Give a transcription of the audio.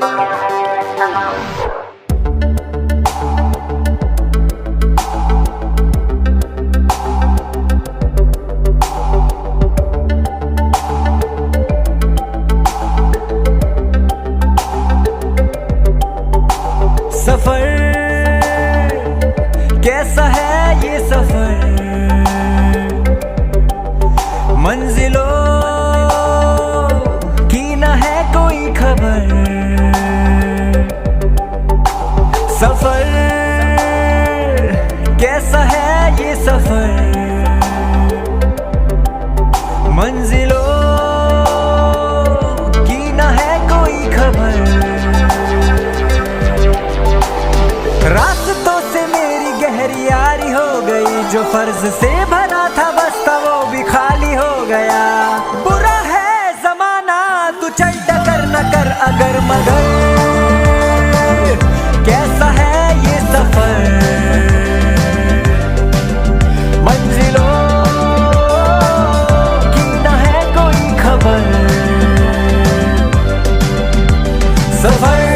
सफर कैसा है ये सफर, मंजिलों की न है कोई खबर। सफर कैसा है ये सफर, मंजिलों की न है कोई खबर। रास्तों से मेरी गहरी यारी हो गई, जो फर्ज से भरा था बस्ता वो भी खाली हो गया। बुरा है जमाना तू चल टकर न कर अगर मगर, कैसा है ये सफर, मंजिलों की न है कोई खबर। सफर